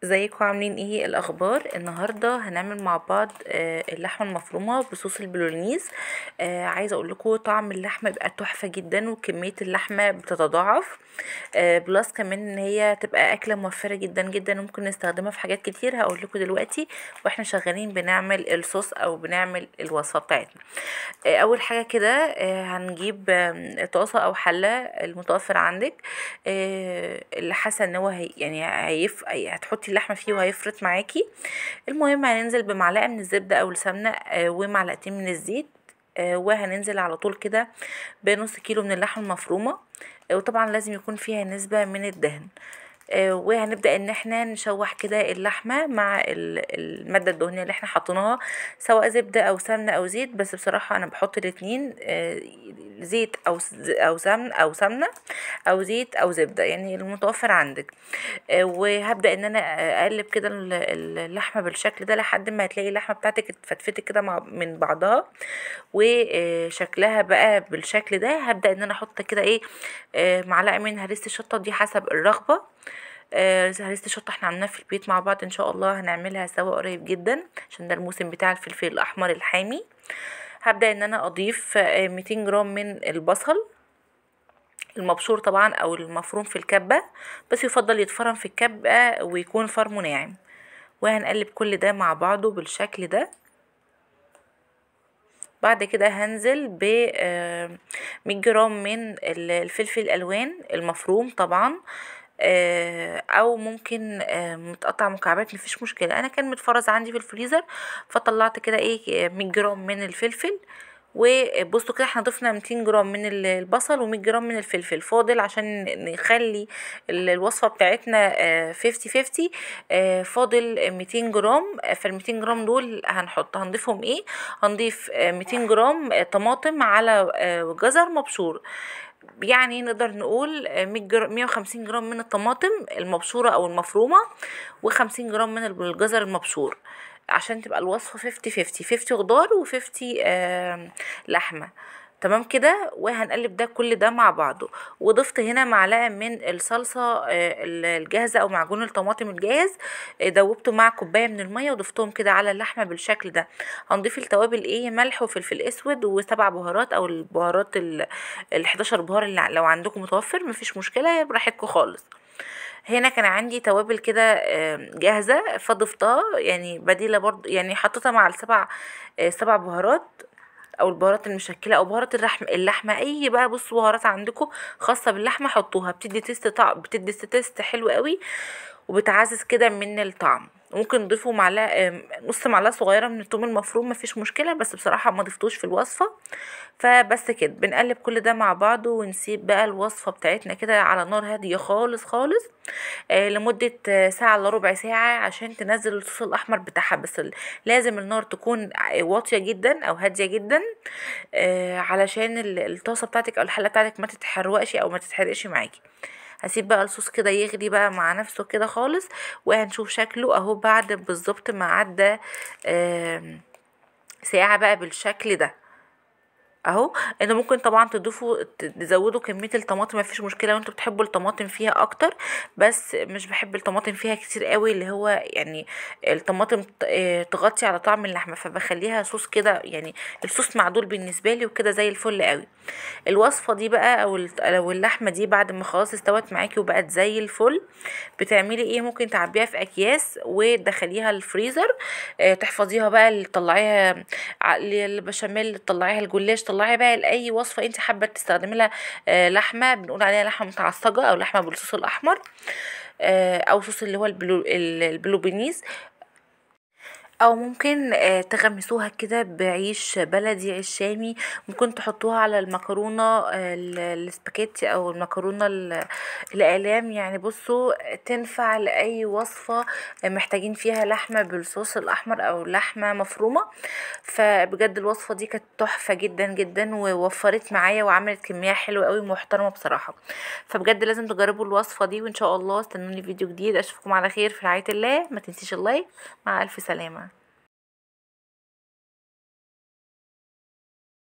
ازيكم عاملين ايه الاخبار؟ النهارده هنعمل مع بعض اللحمه المفرومه بصوص البولونيز. عايزه اقول لكم طعم اللحمه بيبقى تحفه جدا وكميه اللحمه بتتضاعف. بلس كمان ان هي تبقى اكله موفره جدا جدا وممكن نستخدمها في حاجات كتير هقول لكم دلوقتي واحنا شغالين بنعمل الصوص او بنعمل الوصفه بتاعتنا. اول حاجه كده هنجيب طاسه او حله المتوفر عندك. اللي حاسه ان هو هتحطي اللحمه فيه وهيفرط معاكي. المهم هننزل بمعلقه من الزبده او السمنه ومعلقتين من الزيت. وهننزل على طول كده بنص كيلو من اللحمه المفرومه. وطبعا لازم يكون فيها نسبه من الدهن. وهنبدأ ان احنا نشوح كده اللحمة مع المادة الدهنية اللي احنا حطيناها، سواء زبدة او سمنة او زيت، بس بصراحة انا بحط الاتنين، زيت او سمن او سمنة او زيت او زبدة، يعني المتوفر عندك. وهبدأ ان انا اقلب كده اللحمة بالشكل ده لحد ما هتلاقي اللحمة بتاعتك اتفتفتت كده من بعضها وشكلها بقى بالشكل ده. هبدأ ان انا احط كده ايه، معلقة من هريسة الشطة دي حسب الرغبة. هريسة الشطة احنا عاملينها في البيت مع بعض، ان شاء الله هنعملها سوا قريب جدا عشان ده الموسم بتاع الفلفل الاحمر الحامي. هبدأ ان انا اضيف 200 جرام من البصل المبشور طبعا او المفروم في الكبة، بس يفضل يتفرم في الكبة ويكون فرمه ناعم. وهنقلب كل ده مع بعضه بالشكل ده. بعد كده هنزل ب 100 جرام من الفلفل الالوان المفروم طبعا، او ممكن متقطع مكعبات، مفيش مشكله. انا كان متفرز عندي في الفريزر فطلعت كده ايه 100 جرام من الفلفل. وبصوا كده احنا ضفنا 200 جرام من البصل و100 جرام من الفلفل فاضل عشان نخلي الوصفه بتاعتنا 50 50. فاضل 200 جرام. فال 200 جرام دول هنضيفهم ايه، هنضيف 200 جرام طماطم على جزر مبشور. يعني نقدر نقول 150 جرام من الطماطم المبشورة او المفرومة و50 جرام من الجزر المبشور، عشان تبقى الوصفة 50 50 50 خضار و50 لحمة. تمام كده. وهنقلب ده كل ده مع بعضه. وضفت هنا معلقة من الصلصة الجاهزة او معجون الطماطم الجاهز، دوبته مع كوباية من المية وضفتهم كده على اللحمة بالشكل ده. هنضيف التوابل ايه، ملح وفلفل اسود وسبع بهارات او البهارات ال 11 بهار اللي لو عندكم متوفر مفيش مشكلة براحتكم خالص. هنا كان عندي توابل كده جاهزة فضفتها، يعني بديلة برضو، يعني حطيتها مع سبع بهارات او البهارات المشكله او بهارات اللحمه اي بقى. بصوا بهارات عندكم خاصه باللحمه حطوها، بتدي تيست طعم، بتدي تيست حلو قوي وبتعزز كده من الطعم. ممكن نضيفوا معلقه نص معلقه صغيره من الثوم المفروم مفيش مشكله، بس بصراحه ما ضفتوش في الوصفه. فبس كده بنقلب كل ده مع بعضه ونسيب بقى الوصفه بتاعتنا كده على نار هاديه خالص خالص لمده ساعه الا ربع ساعه عشان تنزل الصوص الاحمر بتاعها. بس لازم النار تكون واطيه جدا او هاديه جدا، علشان الطاسه بتاعتك او الحله بتاعتك ما تتحرقش او ما تتحرقش معاكي. هسيب بقى الصوص كده يغلي بقى مع نفسه كده خالص، وهنشوف شكله اهو بعد بالظبط ما عدى ساعة بقى بالشكل ده اهو. انتوا ممكن طبعا تزودوا كميه الطماطم مفيش مشكله لو انتوا بتحبوا الطماطم فيها اكتر، بس مش بحب الطماطم فيها كتير قوي، اللي هو يعني الطماطم تغطي على طعم اللحمه، فبخليها صوص كده، يعني الصوص معدول بالنسبه لي وكده زي الفل قوي. الوصفه دي بقى او اللحمه دي بعد ما خلاص استوت معاكي وبقت زي الفل، بتعملي ايه، ممكن تعبيها في اكياس وتدخليها الفريزر. تحفظيها بقى، تطلعيها البشاميل، تطلعيها الجلاش، تطلعي بقى لاي وصفه انت حابه تستخدمي لها لحمه. بنقول عليها لحمه متعصجه او لحمه بالصوص الاحمر، او صوص اللي هو البلوبينيز. او ممكن تغمسوها كده بعيش بلدي، عيش شامي. ممكن تحطوها على المكرونه السباكيتي او المكرونه الاقلام. يعني بصوا تنفع لاي وصفه محتاجين فيها لحمه بالصوص الاحمر او لحمه مفرومه. فبجد الوصفه دي كانت تحفه جدا جدا ووفرت معايا وعملت كميه حلوه قوي محترمه بصراحه. فبجد لازم تجربوا الوصفه دي، وان شاء الله استنوني فيديو جديد. اشوفكم على خير في رعايه الله. ما تنسيش اللايك. مع الف سلامه.